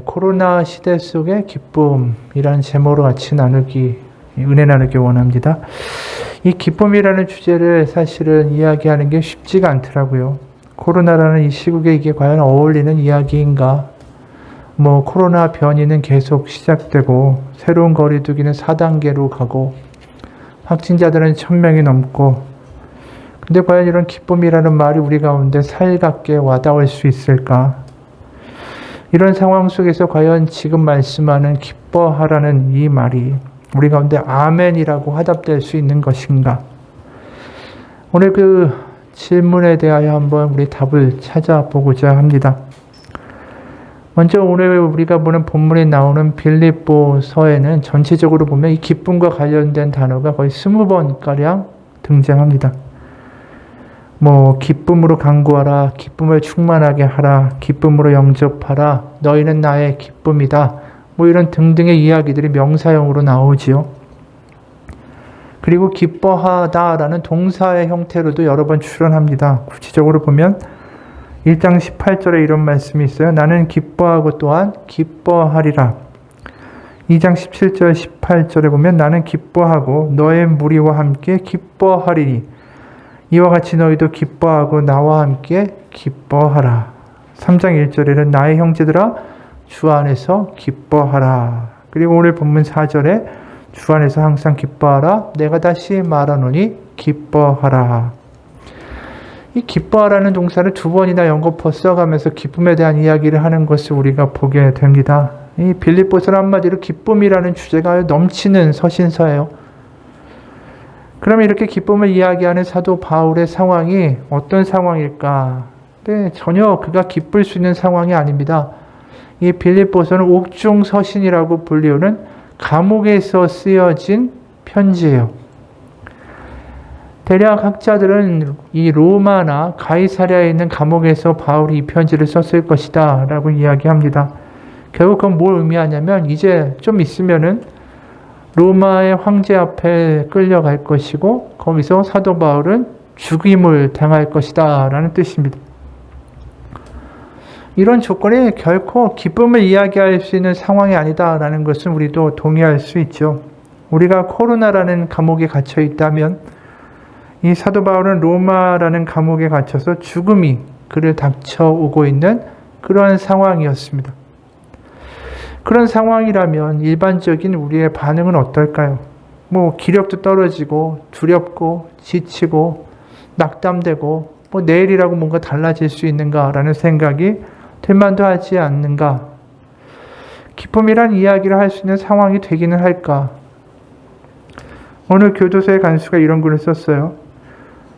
코로나 시대 속의 기쁨이라는 제목으로 같이 은혜 나누기 원합니다. 이 기쁨이라는 주제를 사실은 이야기하는 게 쉽지가 않더라고요. 코로나라는 이 시국에 이게 과연 어울리는 이야기인가? 코로나 변이는 계속 시작되고, 새로운 거리두기는 4단계로 가고, 확진자들은 1000명이 넘고, 근데 과연 이런 기쁨이라는 말이 우리 가운데 살갑게 와닿을 수 있을까? 이런 상황 속에서 과연 지금 말씀하는 기뻐하라는 이 말이 우리 가운데 아멘이라고 화답될 수 있는 것인가? 오늘 그 질문에 대하여 한번 우리 답을 찾아보고자 합니다. 먼저 오늘 우리가 보는 본문에 나오는 빌립보서에는 전체적으로 보면 이 기쁨과 관련된 단어가 거의 20번가량 등장합니다. 기쁨으로 간구하라, 기쁨을 충만하게 하라, 기쁨으로 영접하라, 너희는 나의 기쁨이다. 이런 등등의 이야기들이 명사형으로 나오지요. 그리고 기뻐하다라는 동사의 형태로도 여러 번 출현합니다. 구체적으로 보면 1장 18절에 이런 말씀이 있어요. 나는 기뻐하고 또한 기뻐하리라. 2장 17절 18절에 보면 나는 기뻐하고 너의 무리와 함께 기뻐하리니 이와 같이 너희도 기뻐하고 나와 함께 기뻐하라. 3장 1절에는 나의 형제들아 주 안에서 기뻐하라. 그리고 오늘 본문 4절에 주 안에서 항상 기뻐하라. 내가 다시 말하노니 기뻐하라. 이 기뻐하라는 동사를 2번이나 연거푸어 써가면서 기쁨에 대한 이야기를 하는 것을 우리가 보게 됩니다. 이 빌립보서는 한마디로 기쁨이라는 주제가 넘치는 서신서예요. 그러면 이렇게 기쁨을 이야기하는 사도 바울의 상황이 어떤 상황일까? 전혀 그가 기쁠 수 있는 상황이 아닙니다. 이 빌립보서는 옥중 서신이라고 불리우는 감옥에서 쓰여진 편지예요. 대략 학자들은 이 로마나 가이사랴에 있는 감옥에서 바울이 이 편지를 썼을 것이다 라고 이야기합니다. 결국 그건 뭘 의미하냐면 이제 좀 있으면은 로마의 황제 앞에 끌려갈 것이고 거기서 사도 바울은 죽임을 당할 것이다 라는 뜻입니다. 이런 조건이 결코 기쁨을 이야기할 수 있는 상황이 아니다 라는 것은 우리도 동의할 수 있죠. 우리가 코로나라는 감옥에 갇혀 있다면 이 사도 바울은 로마라는 감옥에 갇혀서 죽음이 그를 닥쳐오고 있는 그러한 상황이었습니다. 그런 상황이라면 일반적인 우리의 반응은 어떨까요? 기력도 떨어지고 두렵고 지치고 낙담되고 내일이라고 뭔가 달라질 수 있는가라는 생각이 들 만도 하지 않는가? 기쁨이란 이야기를 할 수 있는 상황이 되기는 할까? 오늘 교도소의 간수가 이런 글을 썼어요.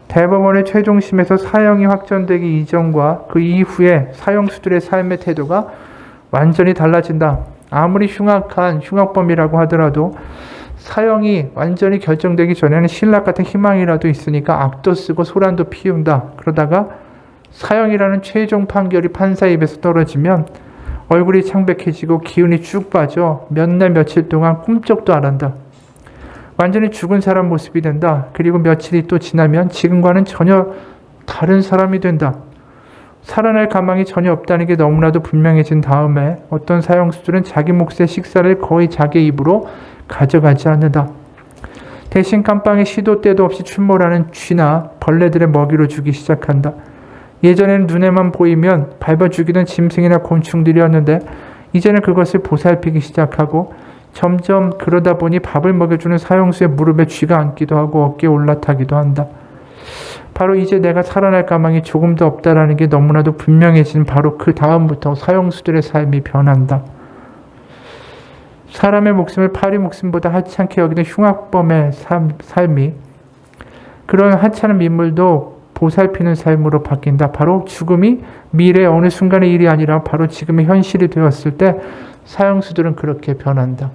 대법원의 최종심에서 사형이 확정되기 이전과 그 이후에 사형수들의 삶의 태도가 완전히 달라진다. 아무리 흉악한 흉악범이라고 하더라도 사형이 완전히 결정되기 전에는 신락 같은 희망이라도 있으니까 악도 쓰고 소란도 피운다. 그러다가 사형이라는 최종 판결이 판사 입에서 떨어지면 얼굴이 창백해지고 기운이 쭉 빠져 몇 날 며칠 동안 꿈쩍도 안 한다. 완전히 죽은 사람 모습이 된다. 그리고 며칠이 또 지나면 지금과는 전혀 다른 사람이 된다. 살아날 가망이 전혀 없다는 게 너무나도 분명해진 다음에 어떤 사형수들은 자기 몫의 식사를 거의 자기 입으로 가져가지 않는다. 대신 깜빵에 시도 때도 없이 출몰하는 쥐나 벌레들의 먹이로 주기 시작한다. 예전에는 눈에만 보이면 밟아 죽이던 짐승이나 곤충들이었는데 이제는 그것을 보살피기 시작하고 점점 그러다 보니 밥을 먹여주는 사형수의 무릎에 쥐가 앉기도 하고 어깨에 올라타기도 한다. 바로 이제 내가 살아날 가망이 조금도 없다라는 게 너무나도 분명해진 바로 그 다음부터 사형수들의 삶이 변한다. 사람의 목숨을 파리 목숨보다 하찮게 여기는 흉악범의 삶이 그런 하찮은 민물도 보살피는 삶으로 바뀐다. 바로 죽음이 미래의 어느 순간의 일이 아니라 바로 지금의 현실이 되었을 때 사형수들은 그렇게 변한다.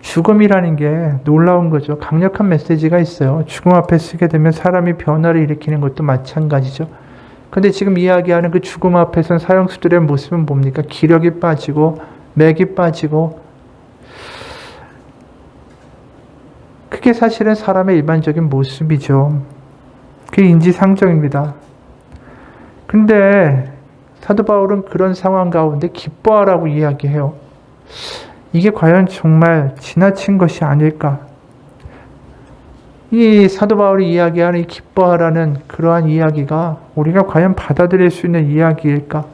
죽음이라는 게 놀라운 거죠. 강력한 메시지가 있어요. 죽음 앞에 서게 되면 사람이 변화를 일으키는 것도 마찬가지죠. 근데 지금 이야기하는 그 죽음 앞에 선 사형수들의 모습은 뭡니까? 기력이 빠지고 맥이 빠지고 그게 사실은 사람의 일반적인 모습이죠. 그게 인지상정입니다. 근데 사도 바울은 그런 상황 가운데 기뻐하라고 이야기해요. 이게 과연 정말 지나친 것이 아닐까? 이 사도 바울이 이야기하는 이 기뻐하라는 그러한 이야기가 우리가 과연 받아들일 수 있는 이야기일까?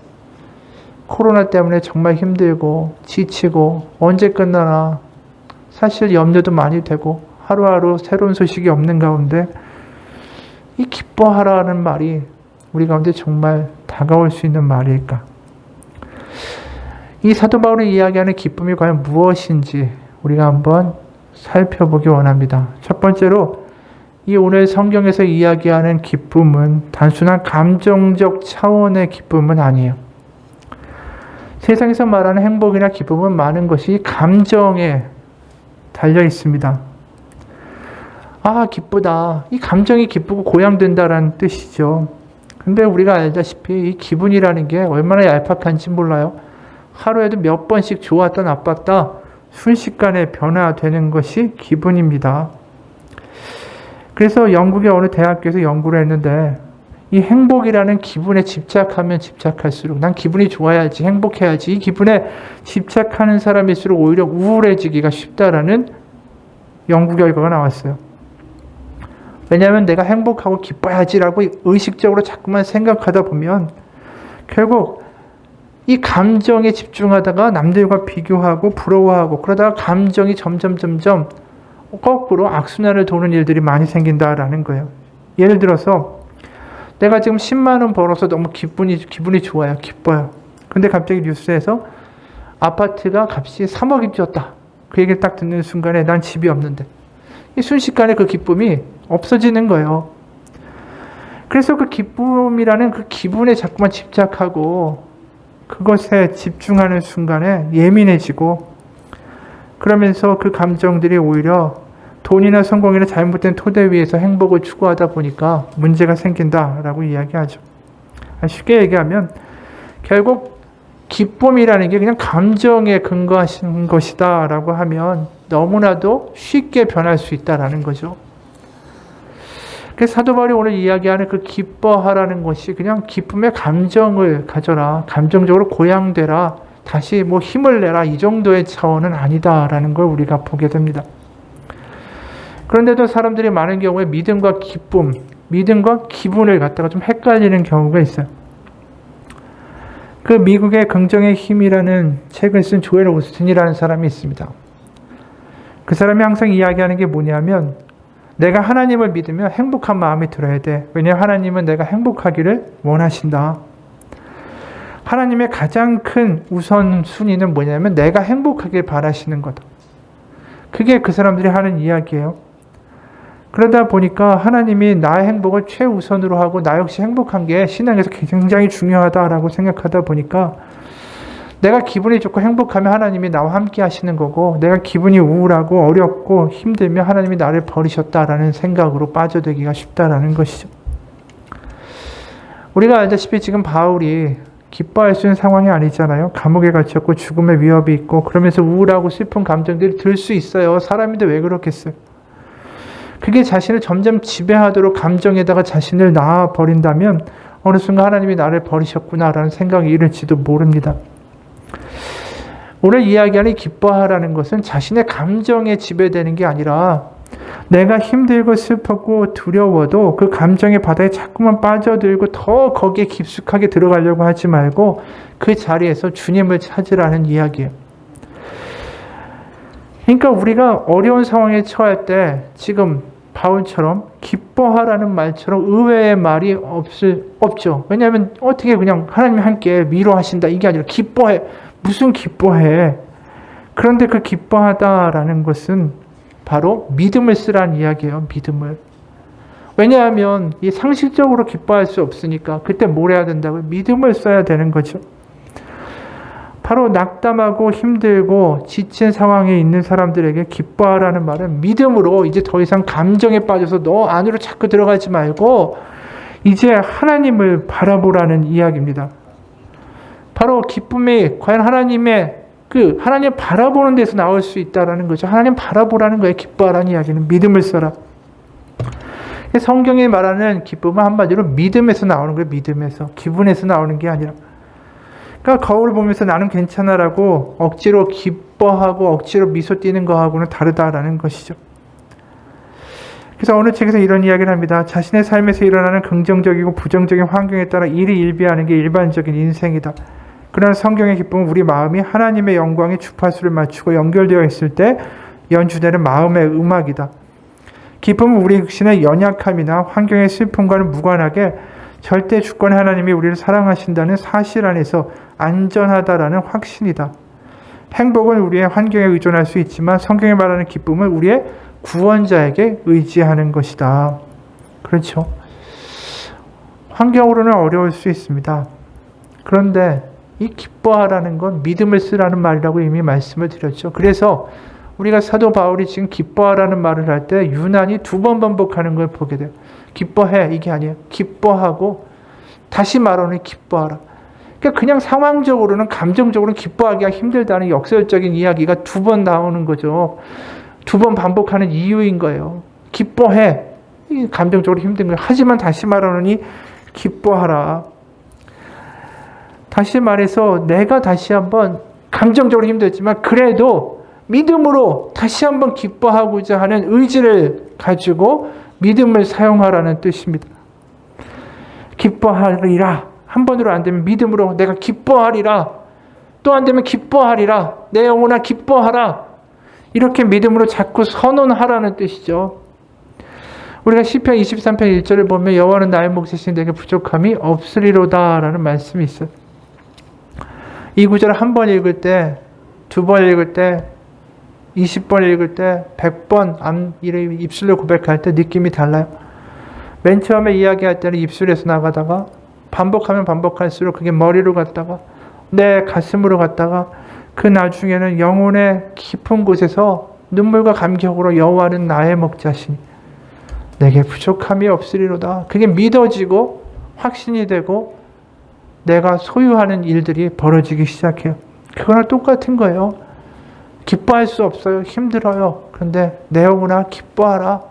코로나 때문에 정말 힘들고 지치고 언제 끝나나 사실 염려도 많이 되고 하루하루 새로운 소식이 없는 가운데 이 기뻐하라는 말이 우리 가운데 정말 다가올 수 있는 말일까? 이 사도 바울이 이야기하는 기쁨이 과연 무엇인지 우리가 한번 살펴보기 원합니다. 첫 번째로 이 오늘 성경에서 이야기하는 기쁨은 단순한 감정적 차원의 기쁨은 아니에요. 세상에서 말하는 행복이나 기쁨은 많은 것이 감정에 달려 있습니다. 아, 기쁘다. 이 감정이 기쁘고 고양된다라는 뜻이죠. 근데 우리가 알다시피 이 기분이라는 게 얼마나 얄팍한지 몰라요. 하루에도 몇 번씩 좋았다 나빴다 순식간에 변화되는 것이 기분입니다. 그래서 영국의 어느 대학교에서 연구를 했는데 이 행복이라는 기분에 집착하면 집착할수록 난 기분이 좋아야지 행복해야지 이 기분에 집착하는 사람일수록 오히려 우울해지기가 쉽다라는 연구 결과가 나왔어요. 왜냐하면 내가 행복하고 기뻐야지라고 의식적으로 자꾸만 생각하다 보면 결국 이 감정에 집중하다가 남들과 비교하고 부러워하고 그러다가 감정이 점점 거꾸로 악순환을 도는 일들이 많이 생긴다라는 거예요. 예를 들어서 내가 지금 10만 원 벌어서 너무 기분이 좋아요. 기뻐요. 근데 갑자기 뉴스에서 아파트가 값이 3억이 뛰었다. 그 얘기를 딱 듣는 순간에 난 집이 없는데 이 순식간에 그 기쁨이 없어지는 거예요. 그래서 그 기쁨이라는 그 기분에 자꾸만 집착하고 그것에 집중하는 순간에 예민해지고 그러면서 그 감정들이 오히려 돈이나 성공이나 잘못된 토대 위에서 행복을 추구하다 보니까 문제가 생긴다라고 이야기하죠. 쉽게 얘기하면 결국 기쁨이라는 게 그냥 감정에 근거하신 것이다라고 하면 너무나도 쉽게 변할 수 있다라는 거죠. 그래서 사도 바울이 오늘 이야기하는 그 기뻐하라는 것이 그냥 기쁨의 감정을 가져라, 감정적으로 고양되라, 다시 힘을 내라 이 정도의 차원은 아니다라는 걸 우리가 보게 됩니다. 그런데도 사람들이 많은 경우에 믿음과 기쁨, 믿음과 기분을 갖다가 좀 헷갈리는 경우가 있어요. 그 미국의 긍정의 힘이라는 책을 쓴 조엘 오스틴이라는 사람이 있습니다. 그 사람이 항상 이야기하는 게 뭐냐면 내가 하나님을 믿으면 행복한 마음이 들어야 돼. 왜냐하면 하나님은 내가 행복하기를 원하신다. 하나님의 가장 큰 우선순위는 뭐냐면 내가 행복하길 바라시는 거다. 그게 그 사람들이 하는 이야기예요. 그러다 보니까 하나님이 나의 행복을 최우선으로 하고 나 역시 행복한 게 신앙에서 굉장히 중요하다라고 생각하다 보니까 내가 기분이 좋고 행복하면 하나님이 나와 함께 하시는 거고 내가 기분이 우울하고 어렵고 힘들면 하나님이 나를 버리셨다라는 생각으로 빠져들기가 쉽다라는 것이죠. 우리가 알다시피 지금 바울이 기뻐할 수 있는 상황이 아니잖아요. 감옥에 갇혔고 죽음의 위협이 있고 그러면서 우울하고 슬픈 감정들이 들 수 있어요. 사람인데 왜 그렇겠어요? 그게 자신을 점점 지배하도록 감정에다가 자신을 놔버린다면 어느 순간 하나님이 나를 버리셨구나라는 생각이 이를지도 모릅니다. 오늘 이야기하는 기뻐하라는 것은 자신의 감정에 지배되는 게 아니라 내가 힘들고 슬프고 두려워도 그 감정의 바다에 자꾸만 빠져들고 더 거기에 깊숙하게 들어가려고 하지 말고 그 자리에서 주님을 찾으라는 이야기예요. 그러니까 우리가 어려운 상황에 처할 때 지금 바울처럼 기뻐하라는 말처럼 의외의 말이 없죠. 왜냐하면 어떻게 그냥 하나님이 함께 위로하신다 이게 아니라 기뻐해. 무슨 기뻐해. 그런데 그 기뻐하다라는 것은 바로 믿음을 쓰라는 이야기예요. 믿음을. 왜냐하면 이 상식적으로 기뻐할 수 없으니까 그때 뭘 해야 된다고요? 믿음을 써야 되는 거죠. 바로 낙담하고 힘들고 지친 상황에 있는 사람들에게 기뻐하라는 말은 믿음으로 이제 더 이상 감정에 빠져서 너 안으로 자꾸 들어가지 말고 이제 하나님을 바라보라는 이야기입니다. 바로 기쁨이 과연 하나님의 하나님 바라보는 데서 나올 수 있다라는 거죠. 하나님 바라보라는 거예요. 기뻐하라는 이야기는 믿음을 써라. 성경이 말하는 기쁨은 한마디로 믿음에서 나오는 거예요. 믿음에서. 기분에서 나오는 게 아니라. 그러니까 거울을 보면서 나는 괜찮아라고 억지로 기뻐하고 억지로 미소 띄는 거하고는 다르다라는 것이죠. 그래서 어느 책에서 이런 이야기를 합니다. 자신의 삶에서 일어나는 긍정적이고 부정적인 환경에 따라 일희일비하는 게 일반적인 인생이다. 그러나 성경의 기쁨은 우리 마음이 하나님의 영광의 주파수를 맞추고 연결되어 있을 때 연주되는 마음의 음악이다. 기쁨은 우리 육신의 연약함이나 환경의 슬픔과는 무관하게 절대 주권의 하나님이 우리를 사랑하신다는 사실 안에서 안전하다라는 확신이다. 행복은 우리의 환경에 의존할 수 있지만 성경이 말하는 기쁨은 우리의 구원자에게 의지하는 것이다. 그렇죠. 환경으로는 어려울 수 있습니다. 그런데 이 기뻐하라는 건 믿음을 쓰라는 말이라고 이미 말씀을 드렸죠. 그래서 우리가 사도 바울이 지금 기뻐하라는 말을 할 때 유난히 2번 반복하는 걸 보게 돼요. 기뻐해 이게 아니에요. 기뻐하고 다시 말하는 기뻐하라. 그러니까 그냥 상황적으로는 감정적으로는 기뻐하기가 힘들다는 역설적인 이야기가 2번 나오는 거죠. 2번 반복하는 이유인 거예요. 기뻐해. 감정적으로 힘든 거예요. 하지만 다시 말하노니 기뻐하라. 다시 말해서 내가 다시 한번 감정적으로 힘들지만 그래도 믿음으로 다시 한번 기뻐하고자 하는 의지를 가지고 믿음을 사용하라는 뜻입니다. 기뻐하리라. 한 번으로 안 되면 믿음으로 내가 기뻐하리라. 또 안 되면 기뻐하리라. 내 영혼아 기뻐하라. 이렇게 믿음으로 자꾸 선언하라는 뜻이죠. 우리가 시편 23편 1절을 보면 여호와는 나의 목자시니 내게 부족함이 없으리로다 라는 말씀이 있어요. 이 구절을 한 번 읽을 때, 2번 읽을 때, 20번 읽을 때, 100번 입술로 고백할 때 느낌이 달라요. 맨 처음에 이야기할 때는 입술에서 나가다가 반복하면 반복할수록 그게 머리로 갔다가 내 가슴으로 갔다가 그 나중에는 영혼의 깊은 곳에서 눈물과 감격으로 여호와는 나의 목자시니 내게 부족함이 없으리로다. 그게 믿어지고 확신이 되고 내가 소유하는 일들이 벌어지기 시작해요. 그거랑 똑같은 거예요. 기뻐할 수 없어요. 힘들어요. 그런데 내 영혼아 기뻐하라.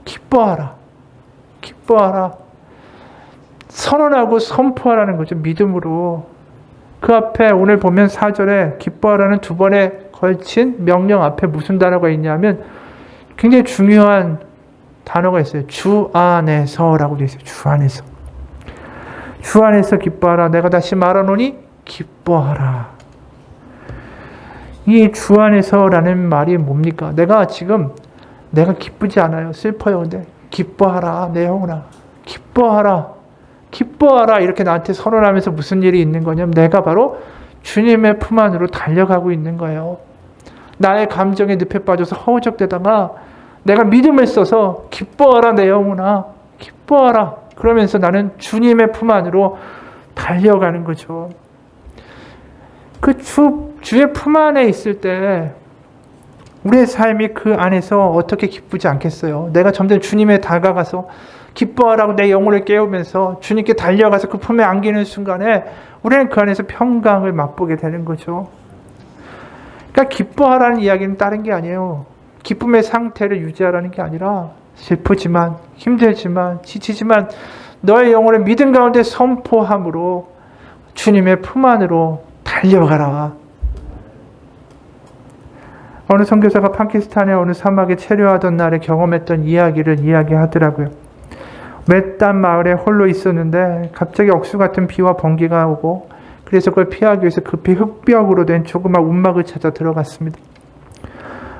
기뻐하라. 기뻐하라. 선언하고 선포하라는 거죠. 믿음으로. 그 앞에 오늘 보면 4절에 기뻐하라는 2번에 걸친 명령 앞에 무슨 단어가 있냐면 굉장히 중요한 단어가 있어요. 주 안에서라고 되어 있어요. 주 안에서. 주 안에서 기뻐하라. 내가 다시 말하노니 기뻐하라. 이 주 안에서라는 말이 뭡니까? 내가 기쁘지 않아요. 슬퍼요. 근데 기뻐하라. 내 영혼아. 기뻐하라. 기뻐하라. 이렇게 나한테 선언하면서 무슨 일이 있는 거냐면 내가 바로 주님의 품 안으로 달려가고 있는 거예요. 나의 감정에 늪에 빠져서 허우적대다가 내가 믿음을 써서 기뻐하라 내 영혼아. 기뻐하라. 그러면서 나는 주님의 품 안으로 달려가는 거죠. 그 주의 품 안에 있을 때 우리의 삶이 그 안에서 어떻게 기쁘지 않겠어요? 내가 점점 주님에 다가가서 기뻐하라고 내 영혼을 깨우면서 주님께 달려가서 그 품에 안기는 순간에 우리는 그 안에서 평강을 맛보게 되는 거죠. 그러니까 기뻐하라는 이야기는 다른 게 아니에요. 기쁨의 상태를 유지하라는 게 아니라 슬프지만 힘들지만 지치지만 너의 영혼을 믿음 가운데 선포함으로 주님의 품 안으로 달려가라. 어느 선교사가 파키스탄의 어느 사막에 체류하던 날에 경험했던 이야기를 이야기하더라고요. 외딴 마을에 홀로 있었는데 갑자기 억수 같은 비와 번개가 오고 그래서 그걸 피하기 위해서 급히 흙벽으로 된 조그만 움막을 찾아 들어갔습니다.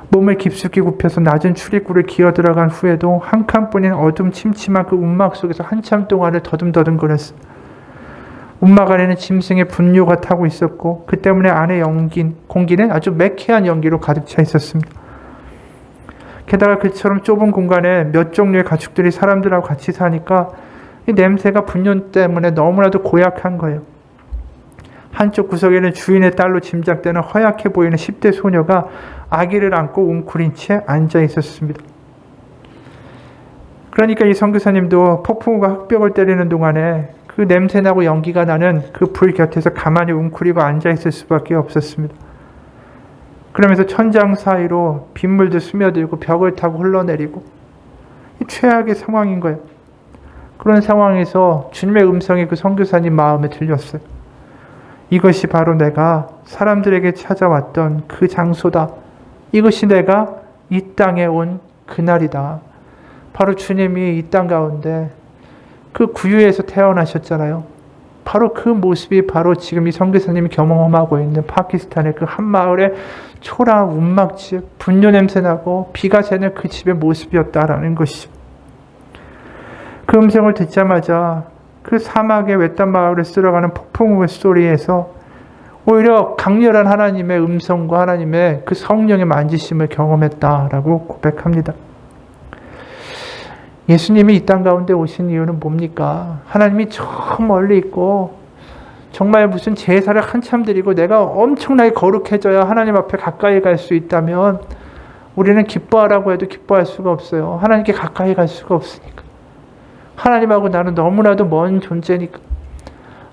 몸을 깊숙이 굽혀서 낮은 출입구를 기어 들어간 후에도 한 칸뿐인 어둠 침침한 그 움막 속에서 한참 동안을 더듬더듬거렸어요. 움막 안에는 짐승의 분뇨가 타고 있었고 그 때문에 안에 공기는 아주 매캐한 연기로 가득 차 있었습니다. 게다가 그처럼 좁은 공간에 몇 종류의 가축들이 사람들하고 같이 사니까 이 냄새가 분뇨 때문에 너무나도 고약한 거예요. 한쪽 구석에는 주인의 딸로 짐작되는 허약해 보이는 10대 소녀가 아기를 안고 웅크린 채 앉아 있었습니다. 그러니까 이 선교사님도 폭풍우가 흙벽을 때리는 동안에 그 냄새나고 연기가 나는 그 불 곁에서 가만히 웅크리고 앉아 있을 수밖에 없었습니다. 그러면서 천장 사이로 빗물도 스며들고 벽을 타고 흘러내리고 최악의 상황인 거예요. 그런 상황에서 주님의 음성이 그 선교사님 마음에 들렸어요. 이것이 바로 내가 사람들에게 찾아왔던 그 장소다. 이것이 내가 이 땅에 온 그날이다. 바로 주님이 이 땅 가운데 그 구유에서 태어나셨잖아요. 바로 그 모습이 바로 지금 이 선교사님이 경험하고 있는 파키스탄의 그 한 마을의 초라한 운막집, 분뇨 냄새 나고 비가 새는 그 집의 모습이었다라는 것이죠. 그 음성을 듣자마자 그 사막의 외딴 마을을 쓸어가는 폭풍우 소리에서 오히려 강렬한 하나님의 음성과 하나님의 그 성령의 만지심을 경험했다라고 고백합니다. 예수님이 이 땅 가운데 오신 이유는 뭡니까? 하나님이 저 멀리 있고 정말 무슨 제사를 한참 드리고 내가 엄청나게 거룩해져야 하나님 앞에 가까이 갈 수 있다면 우리는 기뻐하라고 해도 기뻐할 수가 없어요. 하나님께 가까이 갈 수가 없으니까. 하나님하고 나는 너무나도 먼 존재니까.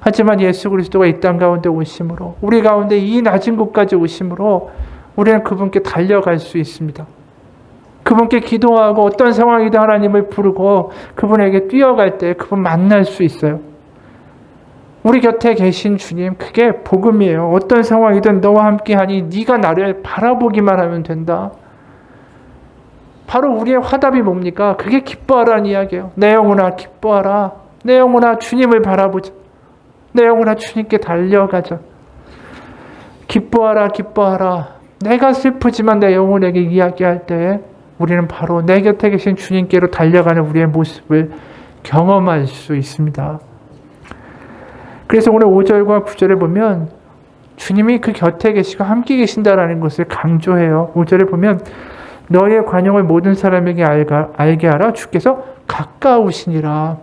하지만 예수 그리스도가 이 땅 가운데 오심으로, 우리 가운데 이 낮은 곳까지 오심으로 우리는 그분께 달려갈 수 있습니다. 그분께 기도하고 어떤 상황이든 하나님을 부르고 그분에게 뛰어갈 때 그분 만날 수 있어요. 우리 곁에 계신 주님, 그게 복음이에요. 어떤 상황이든 너와 함께하니 네가 나를 바라보기만 하면 된다. 바로 우리의 화답이 뭡니까? 그게 기뻐하라는 이야기예요. 내 영혼아 기뻐하라. 내 영혼아 주님을 바라보자. 내 영혼아 주님께 달려가자. 기뻐하라 기뻐하라. 내가 슬프지만 내 영혼에게 이야기할 때 우리는 바로 내 곁에 계신 주님께로 달려가는 우리의 모습을 경험할 수 있습니다. 그래서 오늘 5절과 9절에 보면 주님이 그 곁에 계시고 함께 계신다라는 것을 강조해요. 5절에 보면 너희의 관용을 모든 사람에게 알게 하라. 주께서 가까우시니라.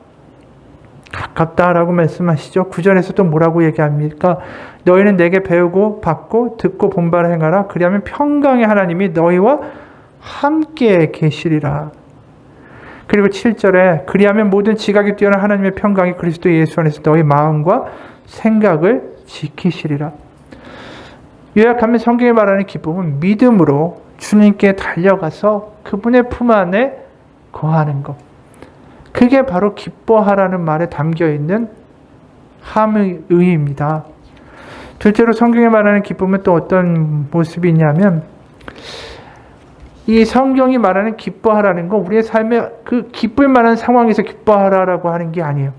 가깝다라고 말씀하시죠. 9절에서 또 뭐라고 얘기합니까? 너희는 내게 배우고 받고 듣고 본바를 행하라. 그리하면 평강의 하나님이 너희와 함께 계시리라. 그리고 7절에 그리하면 모든 지각이 뛰어난 하나님의 평강이 그리스도 예수 안에서 너희 마음과 생각을 지키시리라. 요약하면 성경이 말하는 기쁨은 믿음으로 주님께 달려가서 그분의 품 안에 거하는 것. 그게 바로 기뻐하라는 말에 담겨있는 함의 의의입니다. 둘째로 성경이 말하는 기쁨은 또 어떤 모습이 있냐면 이 성경이 말하는 기뻐하라는 건 우리의 삶에 그 기쁠 만한 상황에서 기뻐하라고 하는 게 아니에요.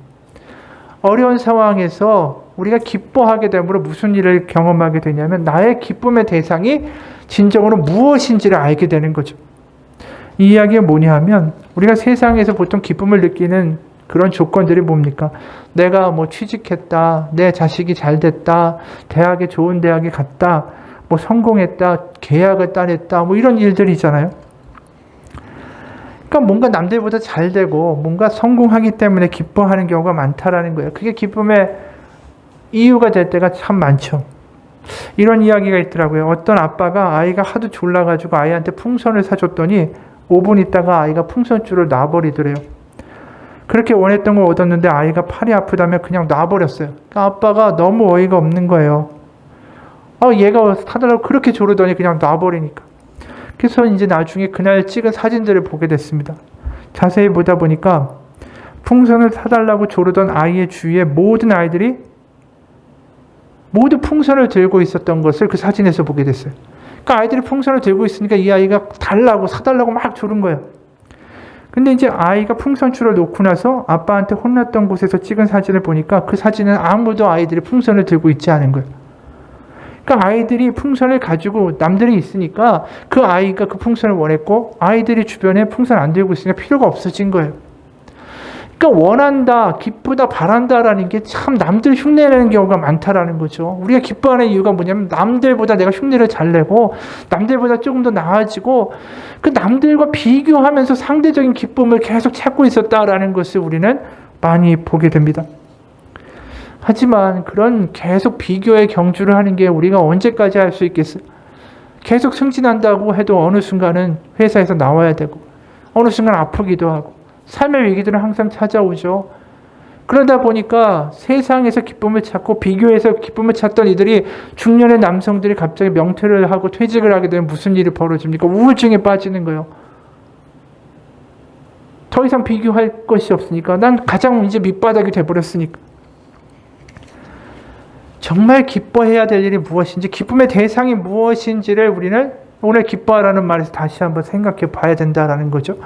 어려운 상황에서 우리가 기뻐하게 되므로 무슨 일을 경험하게 되냐면 나의 기쁨의 대상이 진정으로 무엇인지를 알게 되는 거죠. 이 이야기가 뭐냐 하면 우리가 세상에서 보통 기쁨을 느끼는 그런 조건들이 뭡니까? 내가 뭐 취직했다, 내 자식이 잘 됐다, 대학에 좋은 대학에 갔다, 뭐 성공했다, 계약을 따냈다, 뭐 이런 일들이잖아요. 그러니까 뭔가 남들보다 잘 되고 뭔가 성공하기 때문에 기뻐하는 경우가 많다라는 거예요. 그게 기쁨의 이유가 될 때가 참 많죠. 이런 이야기가 있더라고요. 어떤 아빠가 아이가 하도 졸라가지고 아이한테 풍선을 사줬더니 5분 있다가 아이가 풍선줄을 놔버리더래요. 그렇게 원했던 걸 얻었는데 아이가 팔이 아프다며 그냥 놔버렸어요. 그러니까 아빠가 너무 어이가 없는 거예요. 얘가 사달라고 그렇게 조르더니 그냥 놔버리니까. 그래서 이제 나중에 그날 찍은 사진들을 보게 됐습니다. 자세히 보다 보니까 풍선을 사달라고 조르던 아이의 주위에 모든 아이들이 모두 풍선을 들고 있었던 것을 그 사진에서 보게 됐어요. 그러니까 아이들이 풍선을 들고 있으니까 이 아이가 사달라고 막 조른 거예요. 근데 이제 아이가 풍선줄을 놓고 나서 아빠한테 혼났던 곳에서 찍은 사진을 보니까 그 사진은 아무도 아이들이 풍선을 들고 있지 않은 거예요. 그러니까 아이들이 풍선을 가지고 남들이 있으니까 그 아이가 그 풍선을 원했고 아이들이 주변에 풍선 안 들고 있으니까 필요가 없어진 거예요. 그러니까 원한다, 기쁘다, 바란다라는 게 참 남들 흉내내는 경우가 많다라는 거죠. 우리가 기뻐하는 이유가 뭐냐면 남들보다 내가 흉내를 잘 내고 남들보다 조금 더 나아지고 그 남들과 비교하면서 상대적인 기쁨을 계속 찾고 있었다라는 것을 우리는 많이 보게 됩니다. 하지만 그런 계속 비교의 경주를 하는 게 우리가 언제까지 할 수 있겠어요? 계속 승진한다고 해도 어느 순간은 회사에서 나와야 되고 어느 순간 아프기도 하고 삶의 위기들은 항상 찾아오죠. 그러다 보니까 세상에서 기쁨을 찾고 비교해서 기쁨을 찾던 이들이 중년의 남성들이 갑자기 명퇴를 하고 퇴직을 하게 되면 무슨 일이 벌어집니까? 우울증에 빠지는 거예요. 더 이상 비교할 것이 없으니까 난 가장 이제 밑바닥이 돼버렸으니까. 정말 기뻐해야 될 일이 무엇인지, 기쁨의 대상이 무엇인지를 우리는 오늘 기뻐하라는 말에서 다시 한번 생각해 봐야 된다라는 거죠.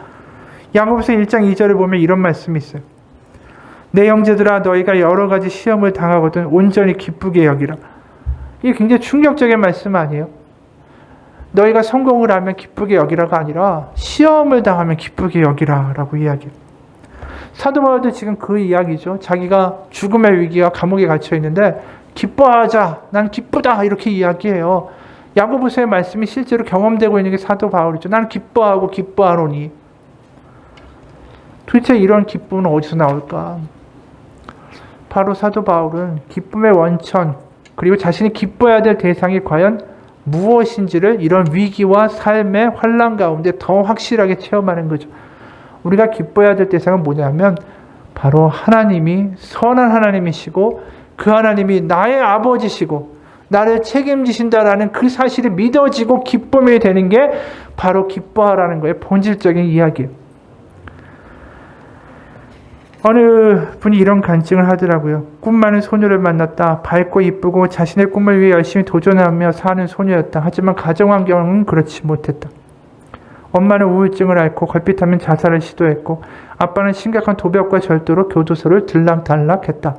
야고보서 1장 2절을 보면 이런 말씀이 있어요. 내 형제들아, 너희가 여러 가지 시험을 당하거든 온전히 기쁘게 여기라. 이게 굉장히 충격적인 말씀 아니에요? 너희가 성공을 하면 기쁘게 여기라가 아니라 시험을 당하면 기쁘게 여기라라고 이야기해요. 사도 바울도 지금 그 이야기죠. 자기가 죽음의 위기와 감옥에 갇혀 있는데 기뻐하자, 난 기쁘다, 이렇게 이야기해요. 야고보서의 말씀이 실제로 경험되고 있는 게 사도 바울이죠. 나는 기뻐하고 기뻐하노니. 도대체 이런 기쁨은 어디서 나올까? 바로 사도 바울은 기쁨의 원천, 그리고 자신이 기뻐해야 될 대상이 과연 무엇인지를 이런 위기와 삶의 환난 가운데 더 확실하게 체험하는 거죠. 우리가 기뻐해야 될 대상은 뭐냐면 바로 하나님이 선한 하나님이시고 그 하나님이 나의 아버지시고 나를 책임지신다라는 그 사실이 믿어지고 기쁨이 되는 게 바로 기뻐하라는 거예요. 본질적인 이야기예요. 어느 분이 이런 간증을 하더라고요. 꿈 많은 소녀를 만났다. 밝고 이쁘고 자신의 꿈을 위해 열심히 도전하며 사는 소녀였다. 하지만 가정 환경은 그렇지 못했다. 엄마는 우울증을 앓고 걸핏하면 자살을 시도했고 아빠는 심각한 도벽과 절도로 교도소를 들락달락했다.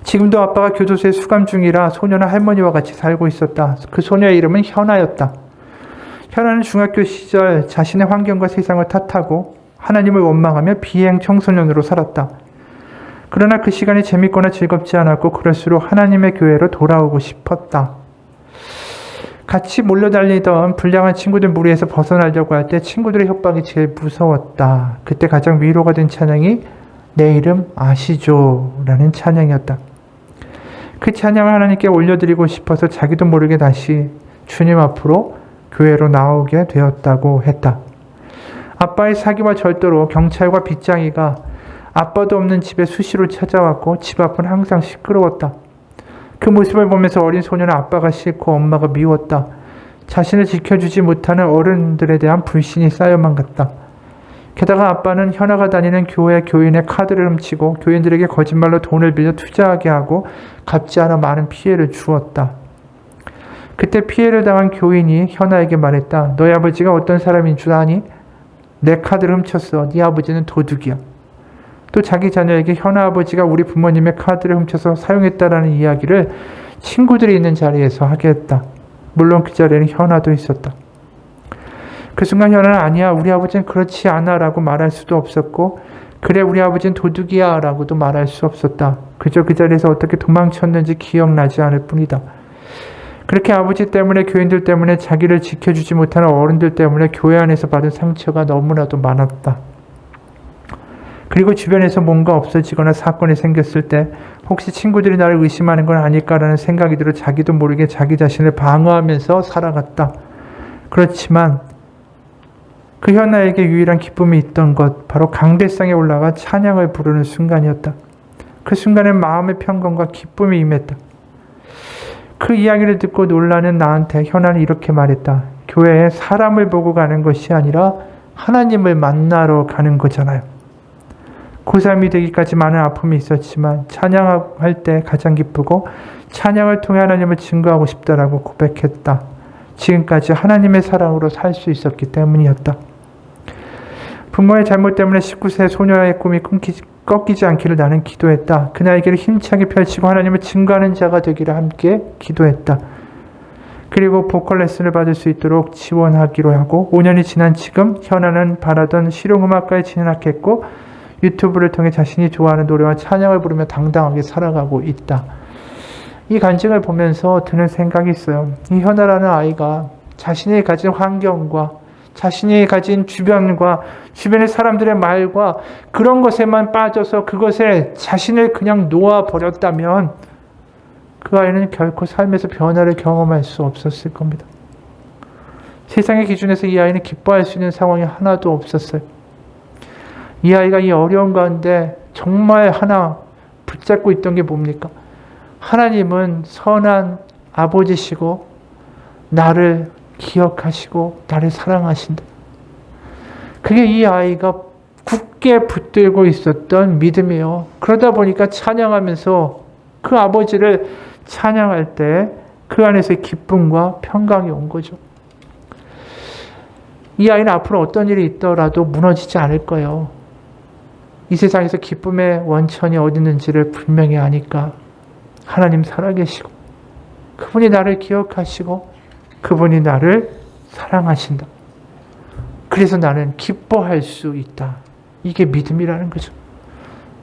지금도 아빠가 교도소에 수감 중이라 소녀는 할머니와 같이 살고 있었다. 그 소녀의 이름은 현아였다. 현아는 중학교 시절 자신의 환경과 세상을 탓하고 하나님을 원망하며 비행 청소년으로 살았다. 그러나 그 시간이 재밌거나 즐겁지 않았고 그럴수록 하나님의 교회로 돌아오고 싶었다. 같이 몰려달리던 불량한 친구들 무리에서 벗어나려고 할 때 친구들의 협박이 제일 무서웠다. 그때 가장 위로가 된 찬양이 내 이름 아시죠? 라는 찬양이었다. 그 찬양을 하나님께 올려드리고 싶어서 자기도 모르게 다시 주님 앞으로 교회로 나오게 되었다고 했다. 아빠의 사기와 절도로 경찰과 빗장이가 아빠도 없는 집에 수시로 찾아왔고 집 앞은 항상 시끄러웠다. 그 모습을 보면서 어린 소녀는 아빠가 싫고 엄마가 미웠다. 자신을 지켜주지 못하는 어른들에 대한 불신이 쌓여만 갔다. 게다가 아빠는 현아가 다니는 교회 교인의 카드를 훔치고 교인들에게 거짓말로 돈을 빌려 투자하게 하고 갚지 않아 많은 피해를 주었다. 그때 피해를 당한 교인이 현아에게 말했다. 너희 아버지가 어떤 사람인 줄 아니? 내 카드를 훔쳤어. 네 아버지는 도둑이야. 또 자기 자녀에게 현아 아버지가 우리 부모님의 카드를 훔쳐서 사용했다라는 이야기를 친구들이 있는 자리에서 하게 했다. 물론 그 자리에는 현아도 있었다. 그 순간 현아는 아니야, 우리 아버지는 그렇지 않아 라고 말할 수도 없었고 그래, 우리 아버지는 도둑이야 라고도 말할 수 없었다. 그저 그 자리에서 어떻게 도망쳤는지 기억나지 않을 뿐이다. 그렇게 아버지 때문에, 교인들 때문에, 자기를 지켜주지 못하는 어른들 때문에 교회 안에서 받은 상처가 너무나도 많았다. 그리고 주변에서 뭔가 없어지거나 사건이 생겼을 때 혹시 친구들이 나를 의심하는 건 아닐까라는 생각이 들어 자기도 모르게 자기 자신을 방어하면서 살아갔다. 그렇지만 그 현아에게 유일한 기쁨이 있던 것, 바로 강대상에 올라가 찬양을 부르는 순간이었다. 그 순간에 마음의 평강과 기쁨이 임했다. 그 이야기를 듣고 놀라는 나한테 현아는 이렇게 말했다. 교회에 사람을 보고 가는 것이 아니라 하나님을 만나러 가는 거잖아요. 고3이 되기까지 많은 아픔이 있었지만 찬양할 때 가장 기쁘고 찬양을 통해 하나님을 증거하고 싶다라고 고백했다. 지금까지 하나님의 사랑으로 살 수 있었기 때문이었다. 부모의 잘못 때문에 19세 소녀의 꿈이 꺾이지 않기를 나는 기도했다. 그 날개를 힘차게 펼치고 하나님을 증거하는 자가 되기를 함께 기도했다. 그리고 보컬 레슨을 받을 수 있도록 지원하기로 하고 5년이 지난 지금 현아는 바라던 실용음악과에 진학했고 유튜브를 통해 자신이 좋아하는 노래와 찬양을 부르며 당당하게 살아가고 있다. 이 간증을 보면서 드는 생각이 있어요. 이 현아라는 아이가 자신이 가진 환경과 자신이 가진 주변과 주변의 사람들의 말과 그런 것에만 빠져서 그것에 자신을 그냥 놓아버렸다면 그 아이는 결코 삶에서 변화를 경험할 수 없었을 겁니다. 세상의 기준에서 이 아이는 기뻐할 수 있는 상황이 하나도 없었어요. 이 아이가 이 어려운 가운데 정말 하나 붙잡고 있던 게 뭡니까? 하나님은 선한 아버지시고 나를 기억하시고 나를 사랑하신다. 그게 이 아이가 굳게 붙들고 있었던 믿음이에요. 그러다 보니까 찬양하면서 그 아버지를 찬양할 때 그 안에서 기쁨과 평강이 온 거죠. 이 아이는 앞으로 어떤 일이 있더라도 무너지지 않을 거예요. 이 세상에서 기쁨의 원천이 어디 있는지를 분명히 아니까 하나님 살아계시고 그분이 나를 기억하시고 그분이 나를 사랑하신다. 그래서 나는 기뻐할 수 있다. 이게 믿음이라는 거죠.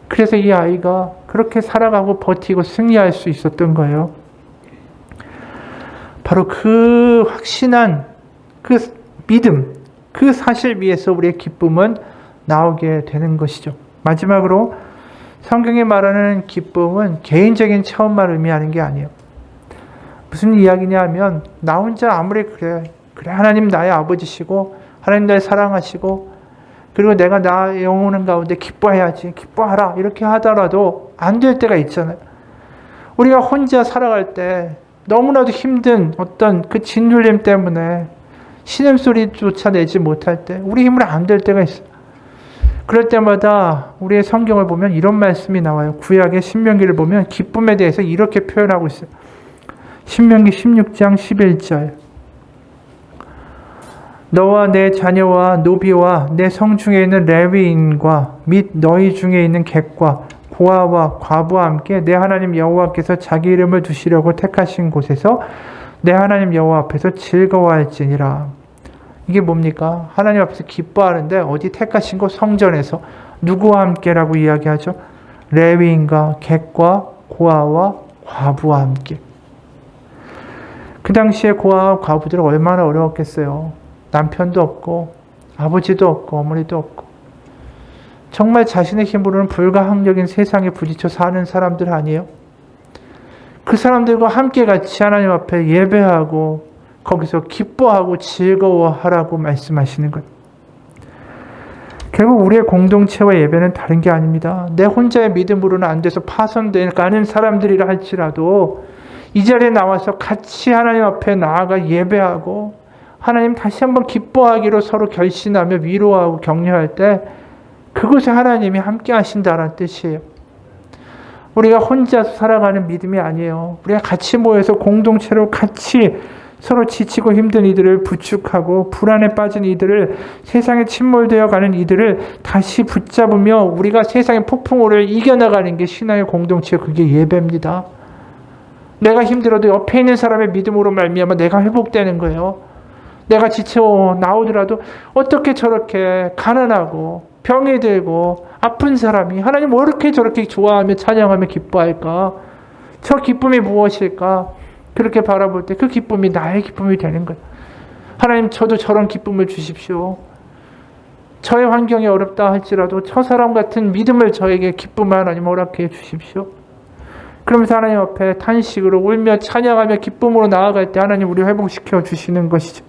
그래서 이 아이가 그렇게 살아가고 버티고 승리할 수 있었던 거예요. 바로 그 확신한 그 믿음, 그 사실 위에서 우리의 기쁨은 나오게 되는 것이죠. 마지막으로 성경이 말하는 기쁨은 개인적인 체험만 의미하는 게 아니에요. 무슨 이야기냐 하면 나 혼자 아무리 그래 하나님 나의 아버지시고 하나님 나를 사랑하시고 그리고 내가 나의 영혼은 가운데 기뻐해야지 기뻐하라 이렇게 하더라도 안 될 때가 있잖아요. 우리가 혼자 살아갈 때 너무나도 힘든 어떤 그 짓눌림 때문에 신음소리조차 내지 못할 때 우리 힘으로 안 될 때가 있어요. 그럴 때마다 우리의 성경을 보면 이런 말씀이 나와요. 구약의 신명기를 보면 기쁨에 대해서 이렇게 표현하고 있어요. 신명기 16장 11절 너와 내 자녀와 노비와 내 성중에 있는 레위인과 및 너희 중에 있는 객과 고아와 과부와 함께 내 하나님 여호와께서 자기 이름을 두시려고 택하신 곳에서 내 하나님 여호와 앞에서 즐거워할지니라. 이게 뭡니까? 하나님 앞에서 기뻐하는데 어디 택하신 곳? 성전에서. 누구와 함께라고 이야기하죠? 레위인과 객과 고아와 과부와 함께. 그 당시에 고아와 과부들은 얼마나 어려웠겠어요. 남편도 없고 아버지도 없고 어머니도 없고 정말 자신의 힘으로는 불가항력인 세상에 부딪혀 사는 사람들 아니에요? 그 사람들과 함께 같이 하나님 앞에 예배하고 거기서 기뻐하고 즐거워하라고 말씀하시는 것. 결국 우리의 공동체와 예배는 다른 게 아닙니다. 내 혼자의 믿음으로는 안 돼서 파손되는 사람들이라 할지라도 이 자리에 나와서 같이 하나님 앞에 나아가 예배하고 하나님 다시 한번 기뻐하기로 서로 결신하며 위로하고 격려할 때 그곳에 하나님이 함께 하신다는 뜻이에요. 우리가 혼자서 살아가는 믿음이 아니에요. 우리가 같이 모여서 공동체로 같이 서로 지치고 힘든 이들을 부축하고 불안에 빠진 이들을 세상에 침몰되어 가는 이들을 다시 붙잡으며 우리가 세상의 폭풍우를 이겨나가는 게 신앙의 공동체, 그게 예배입니다. 내가 힘들어도 옆에 있는 사람의 믿음으로 말미암아 내가 회복되는 거예요. 내가 지쳐 나오더라도 어떻게 저렇게 가난하고 병이 들고 아픈 사람이 하나님 왜 이렇게 저렇게 좋아하며 찬양하며 기뻐할까? 저 기쁨이 무엇일까? 그렇게 바라볼 때 그 기쁨이 나의 기쁨이 되는 거예요. 하나님 저도 저런 기쁨을 주십시오. 저의 환경이 어렵다 할지라도 저 사람 같은 믿음을 저에게 기쁨을 하나님 허락해 주십시오. 그러면서 하나님 앞에 탄식으로 울며 찬양하며 기쁨으로 나아갈 때 하나님 우리 회복시켜 주시는 것이죠.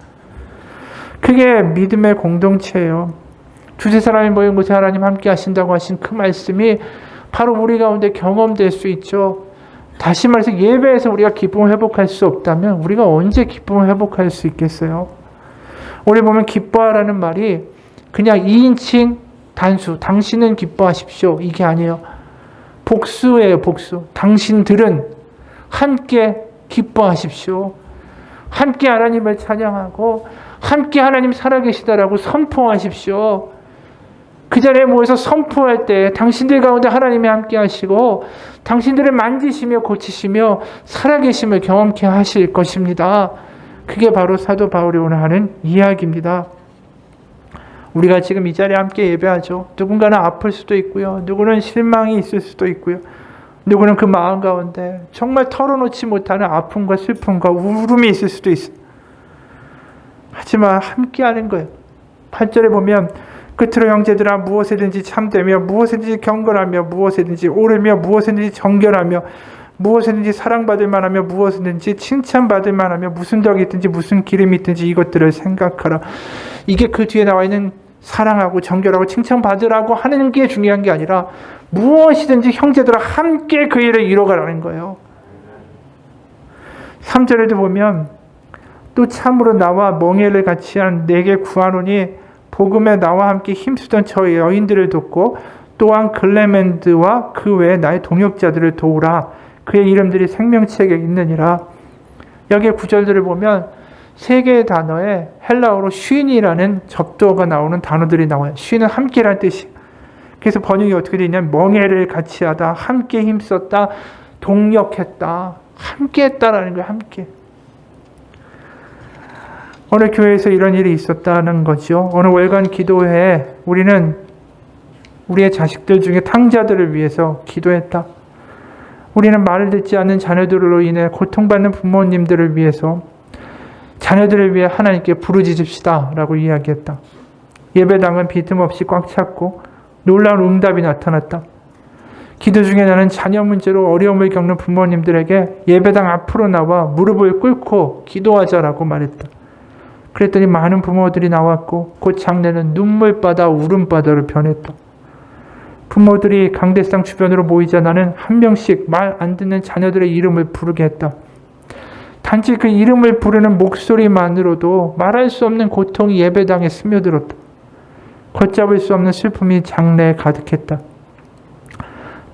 그게 믿음의 공동체예요. 두세 사람이 모인 곳에 하나님 함께 하신다고 하신 그 말씀이 바로 우리 가운데 경험될 수 있죠. 다시 말해서 예배에서 우리가 기쁨을 회복할 수 없다면 우리가 언제 기쁨을 회복할 수 있겠어요? 우리 보면 기뻐하라는 말이 그냥 2인칭 단수, 당신은 기뻐하십시오. 이게 아니에요. 복수예요, 복수. 당신들은 함께 기뻐하십시오. 함께 하나님을 찬양하고 함께 하나님 살아계시다라고 선포하십시오. 그 자리에 모여서 선포할 때 당신들 가운데 하나님이 함께 하시고 당신들을 만지시며 고치시며 살아계심을 경험케 하실 것입니다. 그게 바로 사도 바울이 오늘 하는 이야기입니다. 우리가 지금 이 자리에 함께 예배하죠. 누군가는 아플 수도 있고요. 누구는 실망이 있을 수도 있고요. 누구는 그 마음 가운데 정말 털어놓지 못하는 아픔과 슬픔과 울음이 있을 수도 있어요. 하지만 함께 하는 거예요. 8절에 보면 끝으로 형제들아 무엇이든지 참되며 무엇이든지 경건하며 무엇이든지 옳으며 무엇이든지 정결하며 무엇이든지 사랑받을 만하며 무엇이든지 칭찬받을 만하며 무슨 덕이 있든지 무슨 기름이 있든지 이것들을 생각하라. 이게 그 뒤에 나와 있는 사랑하고 정결하고 칭찬받으라고 하는 게 중요한 게 아니라 무엇이든지 형제들아 함께 그 일을 이뤄가라는 거예요. 3절에도 보면 또 참으로 나와 멍에를 같이 한 내게 구하노니 복음에 나와 함께 힘쓰던 저 여인들을 돕고 또한 글레멘드와 그 외에 나의 동역자들을 도우라. 그의 이름들이 생명책에 있느니라. 여기에 구절들을 보면 세 개의 단어에 헬라어로 쉰이라는 접두어가 나오는 단어들이 나와요. 쉰은 함께라는 뜻이. 그래서 번역이 어떻게 되냐면 멍에를 같이 하다, 함께 힘썼다, 동력했다, 함께 했다라는 거예요. 함께. 어느 교회에서 이런 일이 있었다는 거죠. 어느 월간 기도회에 우리는 우리의 자식들 중에 탕자들을 위해서 기도했다. 우리는 말을 듣지 않는 자녀들로 인해 고통받는 부모님들을 위해서 자녀들을 위해 하나님께 부르짖읍시다 라고 이야기했다. 예배당은 빈틈없이 꽉 찼고 놀라운 응답이 나타났다. 기도 중에 나는 자녀 문제로 어려움을 겪는 부모님들에게 예배당 앞으로 나와 무릎을 꿇고 기도하자라고 말했다. 그랬더니 많은 부모들이 나왔고 곧 장례는 눈물바다 울음바다로 변했다. 부모들이 강대상 주변으로 모이자 나는 한 명씩 말 안 듣는 자녀들의 이름을 부르게 했다. 단지 그 이름을 부르는 목소리만으로도 말할 수 없는 고통이 예배당에 스며들었다. 걷잡을 수 없는 슬픔이 장래에 가득했다.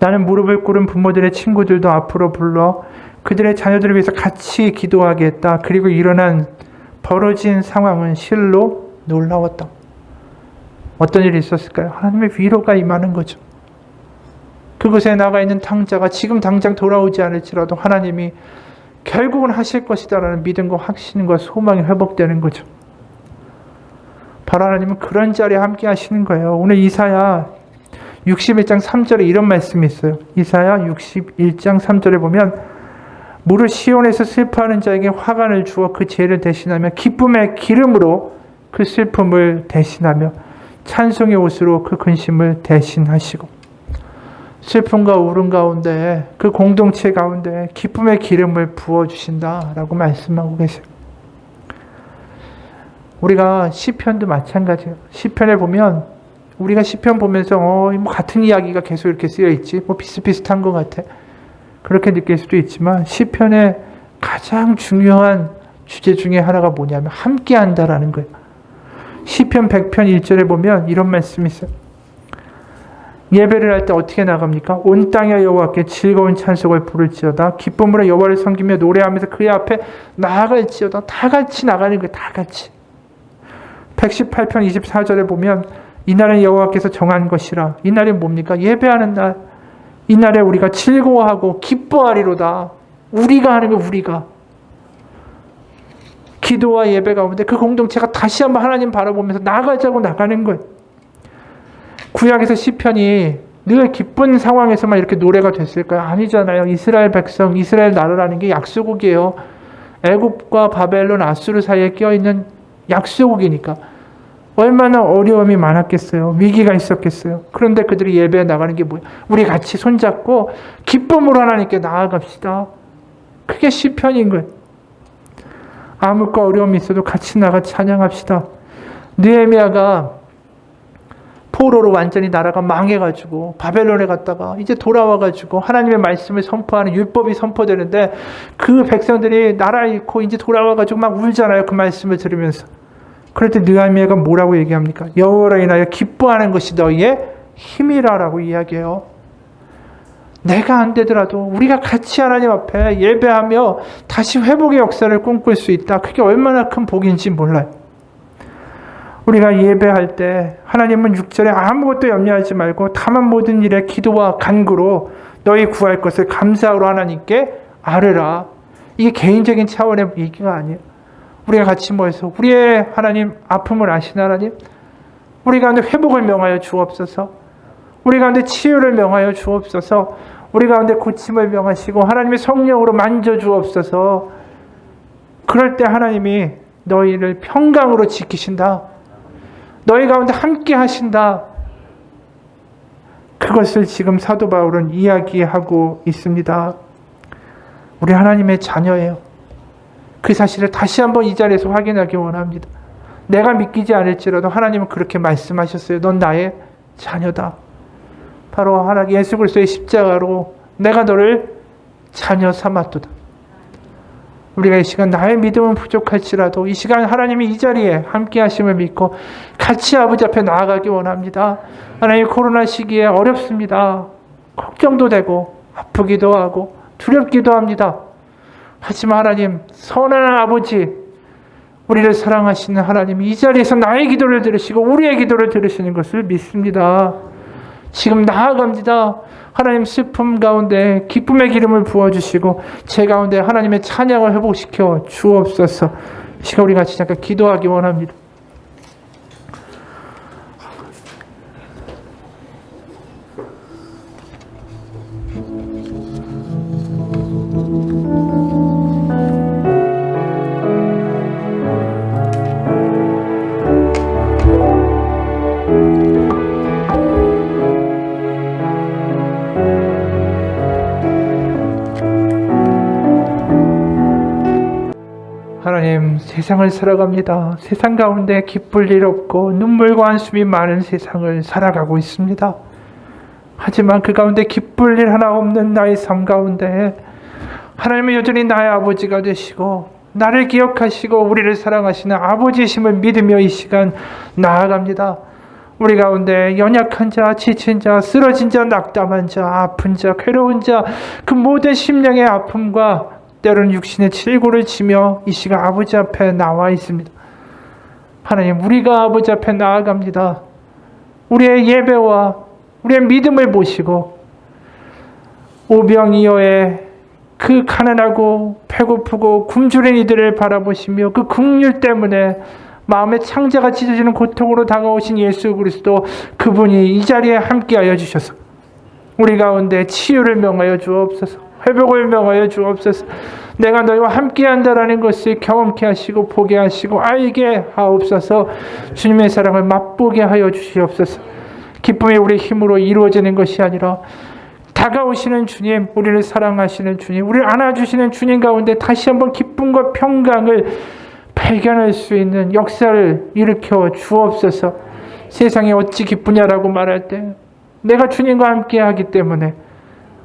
나는 무릎을 꿇은 부모들의 친구들도 앞으로 불러 그들의 자녀들을 위해서 같이 기도하게 했다. 그리고 벌어진 상황은 실로 놀라웠다. 어떤 일이 있었을까요? 하나님의 위로가 임하는 거죠. 그곳에 나가 있는 탕자가 지금 당장 돌아오지 않을지라도 하나님이 결국은 하실 것이다라는 믿음과 확신과 소망이 회복되는 거죠. 바로 하나님은 그런 자리에 함께 하시는 거예요. 오늘 이사야 61장 3절에 이런 말씀이 있어요. 이사야 61장 3절에 보면 무릇 시온에서 슬퍼하는 자에게 화관을 주어 그 죄를 대신하며 기쁨의 기름으로 그 슬픔을 대신하며 찬송의 옷으로 그 근심을 대신하시고 슬픔과 울음 가운데 그 공동체 가운데 기쁨의 기름을 부어주신다라고 말씀하고 계세요. 우리가 시편도 마찬가지예요. 시편에 보면 우리가 시편 보면서 뭐 같은 이야기가 계속 이렇게 쓰여 있지 뭐 비슷비슷한 것 같아 그렇게 느낄 수도 있지만 시편의 가장 중요한 주제 중에 하나가 뭐냐면 함께 한다라는 거예요. 시편 100편 1절에 보면 이런 말씀이 있어요. 예배를 할 때 어떻게 나갑니까? 온 땅에 여호와께 즐거운 찬송을 부를지어다. 기쁨으로 여호와를 섬기며 노래하면서 그의 앞에 나아갈지어다. 다 같이 나가는 거예요. 다 같이. 118편 24절에 보면 이날은 여호와께서 정한 것이라. 이날이 뭡니까? 예배하는 날. 이날에 우리가 즐거워하고 기뻐하리로다. 우리가 하는 거 우리가. 기도와 예배 가운데 그 공동체가 다시 한번 하나님 바라보면서 나가자고 나가는 거예요. 구약에서 시편이 늘 기쁜 상황에서만 이렇게 노래가 됐을까요? 아니잖아요. 이스라엘 백성, 이스라엘 나라라는 게 약소국이에요. 애굽과 바벨론, 아수르 사이에 껴있는 약소국이니까 얼마나 어려움이 많았겠어요. 위기가 있었겠어요. 그런데 그들이 예배에 나가는 게 뭐예요? 우리 같이 손잡고 기쁨으로 하나님께 나아갑시다. 그게 시편인 거예요. 암흑과 어려움이 있어도 같이 나가 찬양합시다. 느헤미야가 포로로 완전히 나라가 망해가지고 바벨론에 갔다가 이제 돌아와가지고 하나님의 말씀을 선포하는 율법이 선포되는데 그 백성들이 나라 잃고 이제 돌아와가지고 막 울잖아요. 그 말씀을 들으면서. 그럴 때 느헤미야가 뭐라고 얘기합니까? 여호와로 인하여 기뻐하는 것이 너희의 힘이라라고 이야기해요. 내가 안 되더라도 우리가 같이 하나님 앞에 예배하며 다시 회복의 역사를 꿈꿀 수 있다. 그게 얼마나 큰 복인지 몰라요. 우리가 예배할 때 하나님은 6절에 아무것도 염려하지 말고 다만 모든 일에 기도와 간구로 너희 구할 것을 감사로 하나님께 아뢰라. 이게 개인적인 차원의 얘기가 아니에요. 우리가 같이 모여서 우리의 하나님 아픔을 아시는 하나님, 우리 가운데 회복을 명하여 주옵소서. 우리 가운데 치유를 명하여 주옵소서. 우리 가운데 고침을 명하시고 하나님의 성령으로 만져 주옵소서. 그럴 때 하나님이 너희를 평강으로 지키신다. 너희 가운데 함께 하신다. 그것을 지금 사도 바울은 이야기하고 있습니다. 우리 하나님의 자녀예요. 그 사실을 다시 한번 이 자리에서 확인하기 원합니다. 내가 믿기지 않을지라도 하나님은 그렇게 말씀하셨어요. 넌 나의 자녀다. 바로 하나님 예수 그리스도의 십자가로 내가 너를 자녀 삼았도다. 우리가 이 시간 나의 믿음은 부족할지라도 이 시간 하나님이 이 자리에 함께 하심을 믿고 같이 아버지 앞에 나아가기 원합니다. 하나님 코로나 시기에 어렵습니다. 걱정도 되고 아프기도 하고 두렵기도 합니다. 하지만 하나님, 선한 아버지, 우리를 사랑하시는 하나님, 이 자리에서 나의 기도를 들으시고 우리의 기도를 들으시는 것을 믿습니다. 지금 나아갑니다. 하나님, 슬픔 가운데 기쁨의 기름을 부어주시고 제 가운데 하나님의 찬양을 회복시켜 주옵소서. 이 시간 우리 같이 잠깐 기도하기 원합니다. 하나님, 세상을 살아갑니다. 세상 가운데 기쁠 일 없고 눈물과 한숨이 많은 세상을 살아가고 있습니다. 하지만 그 가운데 기쁠 일 하나 없는 나의 삶 가운데 하나님은 여전히 나의 아버지가 되시고 나를 기억하시고 우리를 사랑하시는 아버지이심을 믿으며 이 시간 나아갑니다. 우리 가운데 연약한 자, 지친 자, 쓰러진 자, 낙담한 자, 아픈 자, 괴로운 자, 그 모든 심령의 아픔과 때로는 육신의 칠고를 지며 이 시간 아버지 앞에 나와 있습니다. 하나님, 우리가 아버지 앞에 나아갑니다. 우리의 예배와 우리의 믿음을 보시고 오병이어의 그 가난하고 배고프고 굶주린 이들을 바라보시며 그 긍휼 때문에 마음의 창자가 찢어지는 고통으로 다가오신 예수 그리스도, 그분이 이 자리에 함께하여 주셔서 우리 가운데 치유를 명하여 주옵소서. 회복을 명하여 주옵소서. 내가 너희와 함께한다라는 것을 경험케 하시고 보게 하시고 알게 하옵소서. 주님의 사랑을 맛보게 하여 주시옵소서. 기쁨이 우리 힘으로 이루어지는 것이 아니라 다가오시는 주님, 우리를 사랑하시는 주님, 우리를 안아주시는 주님 가운데 다시 한번 기쁨과 평강을 발견할 수 있는 역사를 일으켜 주옵소서. 세상에 어찌 기쁘냐라고 말할 때 내가 주님과 함께하기 때문에,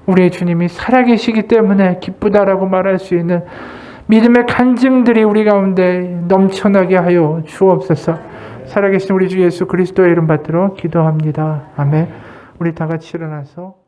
우리의 주님이 살아계시기 때문에 기쁘다라고 말할 수 있는 믿음의 간증들이 우리 가운데 넘쳐나게 하여 주옵소서. 살아계신 우리 주 예수 그리스도의 이름 받들어 기도합니다. 아멘. 우리 다 같이 일어나서